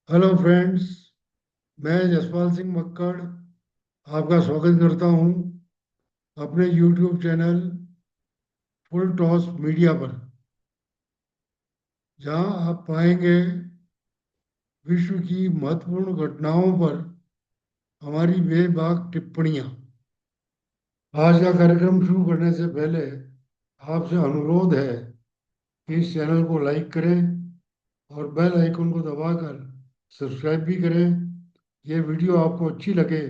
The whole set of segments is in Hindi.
Hello friends. मैं जसपाल सिंह मक्कड़ आपका स्वागत करता हूं अपने YouTube channel full toss media पर, जहां आप पाएंगे विश्व की महत्वपूर्ण घटनाओं पर हमारी बेबाक टिप्पणियां। आज का कार्यक्रम शुरू करने से पहले आपसे अनुरोध है कि इस चैनल को लाइक करें और बेल आइकन को दबाकर सब्सक्राइब भी करें। ये वीडियो आपको अच्छी लगे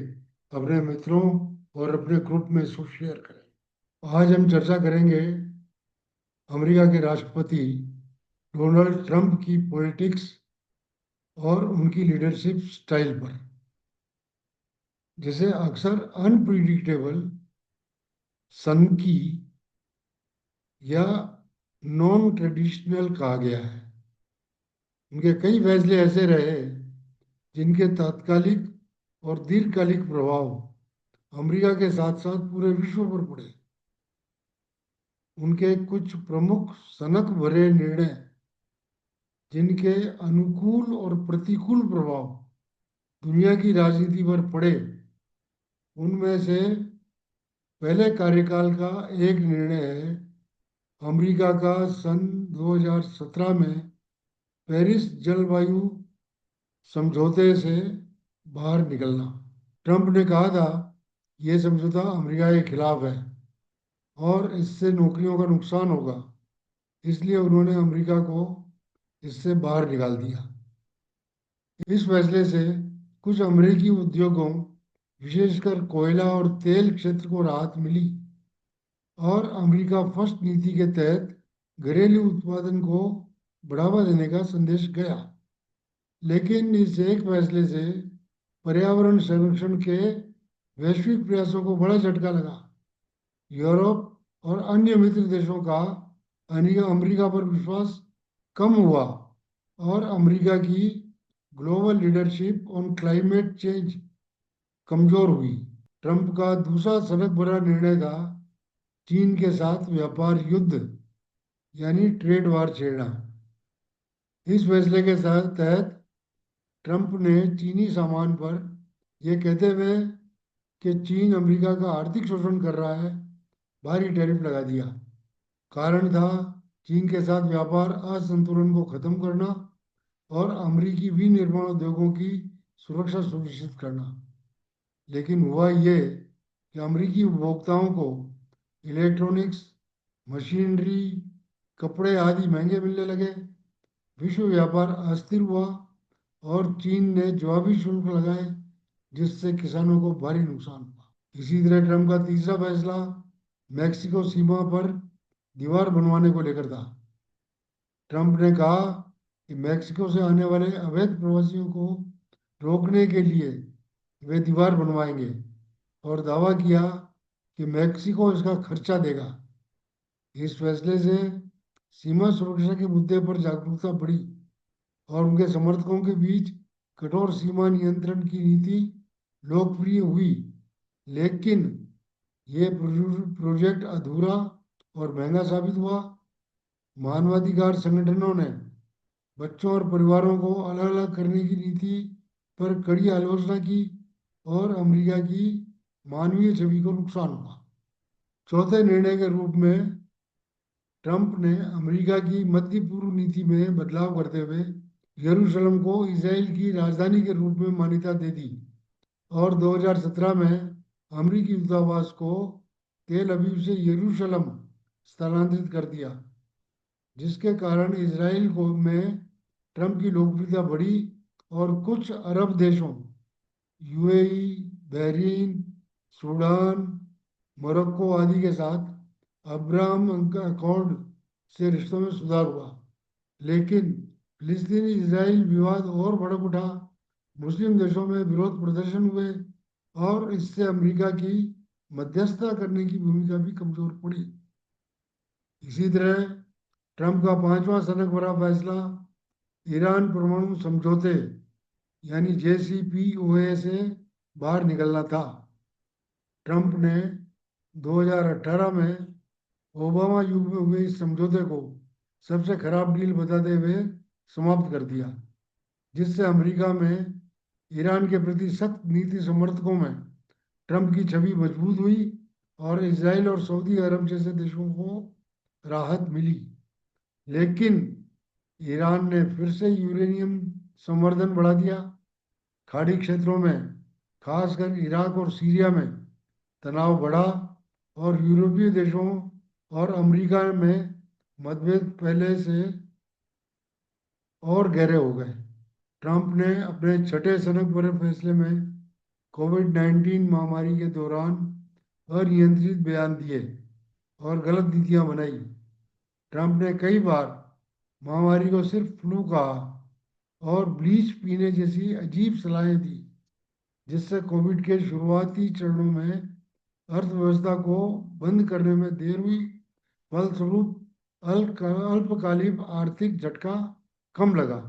अपने मित्रों और अपने ग्रुप में शेयर करें। आज हम चर्चा करेंगे अमेरिका के राष्ट्रपति डोनाल्ड ट्रंप की पॉलिटिक्स और उनकी लीडरशिप स्टाइल पर, जिसे अक्सर अनप्रिडिक्टेबल, सनकी या नॉन ट्रेडिशनल कहा गया है। उनके कई फैसले ऐसे रहे जिनके तात्कालिक और दीर्घकालिक प्रभाव अमेरिका के साथ साथ पूरे विश्व पर पड़े। उनके कुछ प्रमुख सनक भरे निर्णय, जिनके अनुकूल और प्रतिकूल प्रभाव दुनिया की राजनीति पर पड़े, उनमें से पहले कार्यकाल का एक निर्णय है अमेरिका का सन 2017 में पेरिस जलवायु समझौते से बाहर निकलना। ट्रंप ने कहा था यह समझौता अमेरिका के खिलाफ है और इससे नौकरियों का नुकसान होगा, इसलिए उन्होंने अमेरिका को इससे बाहर निकाल दिया। इस फैसले से कुछ अमेरिकी उद्योगों, विशेषकर कोयला और तेल क्षेत्र को राहत मिली और अमेरिका फर्स्ट नीति के तहत घरेलू उत्पादन को बढ़ावा देने का संदेश गया। लेकिन इस एक फैसले से पर्यावरण संरक्षण के वैश्विक प्रयासों को बड़ा झटका लगा। यूरोप और अन्य मित्र देशों का अमेरिका पर विश्वास कम हुआ और अमेरिका की global leadership on climate change कमजोर हुई। ट्रंप का दूसरा सनक भरा निर्णय था चीन के साथ व्यापार युद्ध, यानी ट्रेड वार छेड़ना। इस फैसले के तहत ट्रंप ने चीनी सामान पर यह कहते हुए कि चीन अमेरिका का आर्थिक शोषण कर रहा है, भारी टैरिफ लगा दिया। कारण था चीन के साथ व्यापार असंतुलन को खत्म करना और अमेरिकी विनिर्माण उद्योगों की सुरक्षा सुनिश्चित करना। लेकिन हुआ ये कि अमेरिकी उपभोक्ताओं को इलेक्ट्रॉनिक्स, मशीनरी, कपड़े आदि महंगे मिलने लगे। विश्व व्यापार अस्थिर हुआ और चीन ने जवाबी शुल्क लगाए, जिससे किसानों को भारी नुकसान हुआ। इसी तरह ट्रंप का तीसरा फैसला मैक्सिको सीमा पर दीवार बनवाने को लेकर था। ट्रंप ने कहा कि मैक्सिको से आने वाले अवैध प्रवासियों को रोकने के लिए वे दीवार बनवाएंगे और दावा किया कि मैक्सिको इसका खर्चा देगा। इस फैसले से सीमा सुरक्षा के मुद्दे पर जागरूकता बढ़ी और उनके समर्थकों के बीच कठोर सीमा नियंत्रण की नीति लोकप्रिय हुई। लेकिन ये प्रोजेक्ट अधूरा और महंगा साबित हुआ। मानवाधिकार संगठनों ने बच्चों और परिवारों को अलग अलग करने की नीति पर कड़ी आलोचना की और अमेरिका की मानवीय छवि को नुकसान हुआ। चौथे निर्णय के रूप में ट्रंप ने अमेरिका की मध्य पूर्व नीति में बदलाव करते हुए यरूशलेम को इसराइल की राजधानी के रूप में मान्यता दे दी और 2017 में अमेरिकी दूतावास को तेल अवीव से यरूशलेम स्थानांतरित कर दिया, जिसके कारण इसराइल को में ट्रंप की लोकप्रियता बढ़ी और कुछ अरब देशों, यूएई, बहरीन, सूडान, मोरक्को आदि के साथ अब्राहम अकॉर्ड से रिश्तों में सुधार हुआ। लेकिन फिलिस्तीनी इसराइल विवाद और भड़क उठा। मुस्लिम देशों में विरोध प्रदर्शन हुए और इससे अमेरिका की मध्यस्थता करने की भूमिका भी कमजोर पड़ी। इसी तरह ट्रंप का पांचवा सनक भरा फैसला ईरान परमाणु समझौते, यानी JCPOA से बाहर निकलना था। ट्रंप ने 2018 में ओबामा युग में हुए इस समझौते को सबसे खराब डील बताते हुए समाप्त कर दिया। जिससे अमेरिका में ईरान के प्रति सख्त नीति समर्थकों में ट्रंप की छवि मजबूत हुई और इसराइल और सऊदी अरब जैसे देशों को राहत मिली। लेकिन ईरान ने फिर से यूरेनियम संवर्धन बढ़ा दिया। खाड़ी क्षेत्रों में, खासकर इराक और सीरिया में तनाव बढ़ा और यूरोपीय देशों और अमेरिका में मतभेद पहले से और गहरे हो गए। ट्रंप ने अपने छठे सनक भरे फैसले में कोविड-19 महामारी के दौरान अनियंत्रित बयान दिए और गलत नीतियां बनाई। ट्रंप ने कई बार महामारी को सिर्फ फ्लू कहा और ब्लीच पीने जैसी अजीब सलाहें दी, जिससे कोविड के शुरुआती चरणों में अर्थव्यवस्था को बंद करने में देर हुई। फलस्वरूप अल्पकालिक आर्थिक झटका कम लगा,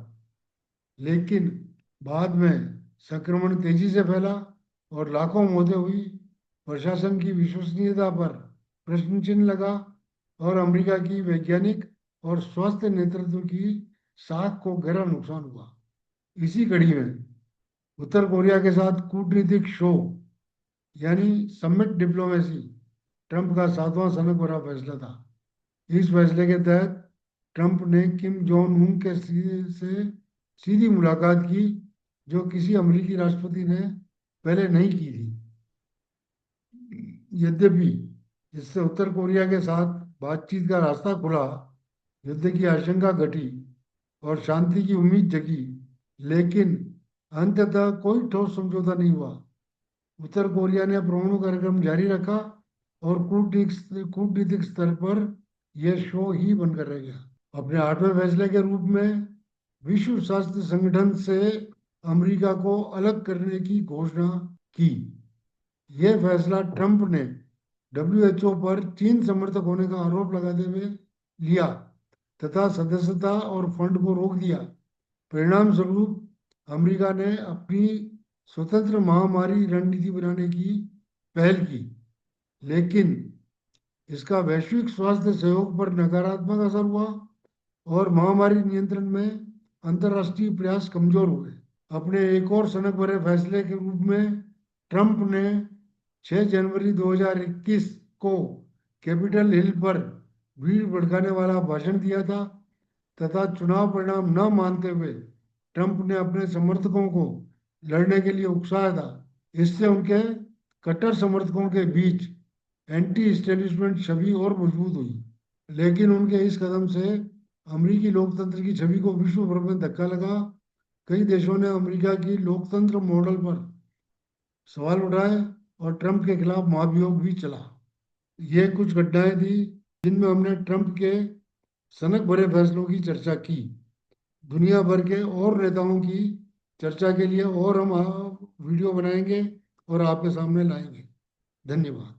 लेकिन बाद में संक्रमण तेजी से फैला और लाखों मौतें हुई। प्रशासन की विश्वसनीयता पर प्रश्न चिन्ह लगा और अमेरिका की वैज्ञानिक और स्वास्थ्य नेतृत्व की साख को गहरा नुकसान हुआ। इसी कड़ी में उत्तर कोरिया के साथ कूटनीतिक शो यानी समिट डिप्लोमेसी ट्रंप का सातवां सनक भरा फैसला था। इस फैसले के तहत ट्रंप ने किम जोंग उन के से सीधी मुलाकात की, जो किसी अमेरिकी राष्ट्रपति ने पहले नहीं की थी। यद्यपि इससे उत्तर कोरिया के साथ बातचीत का रास्ता खुला, युद्ध की आशंका घटी और शांति की उम्मीद जगी, लेकिन अंततः कोई ठोस समझौता नहीं हुआ। उत्तर कोरिया ने परमाणु कार्यक्रम जारी रखा और कूटनीतिक स्तर पर यह शो ही बनकर रह गया। अपने आठवें फैसले के रूप में विश्व स्वास्थ्य संगठन से अमेरिका को अलग करने की घोषणा की। यह फैसला ट्रंप ने डब्ल्यूएचओ पर चीन समर्थक होने का आरोप लगाते हुए लिया तथा सदस्यता और फंड को रोक दिया। परिणाम स्वरूप अमेरिका ने अपनी स्वतंत्र महामारी रणनीति बनाने की पहल की, लेकिन इसका वैश्विक स्वास्थ्य सहयोग पर नकारात्मक असर हुआ और महामारी नियंत्रण में अंतर्राष्ट्रीय प्रयास कमजोर हुए। अपने एक और सनक भरे फैसले के रूप में ट्रंप ने 6 जनवरी 2021 को कैपिटल हिल पर भीड़ भड़काने वाला भाषण दिया था तथा चुनाव परिणाम न मानते हुए ट्रंप ने अपने समर्थकों को लड़ने के लिए उकसाया था। इससे उनके कट्टर समर्थकों के बीच एंटी इस्टेब्लिशमेंट छवि और मजबूत हुई, लेकिन उनके इस कदम से अमेरिकी लोकतंत्र की छवि को विश्व भर में धक्का लगा। कई देशों ने अमेरिका की लोकतंत्र मॉडल पर सवाल उठाए और ट्रंप के खिलाफ महाभियोग भी चला। ये कुछ घटनाएं थी जिनमें हमने ट्रंप के सनक भरे फैसलों की चर्चा की। दुनिया भर के और नेताओं की चर्चा के लिए और हम वीडियो बनाएंगे और आपके सामने लाएंगे। धन्यवाद।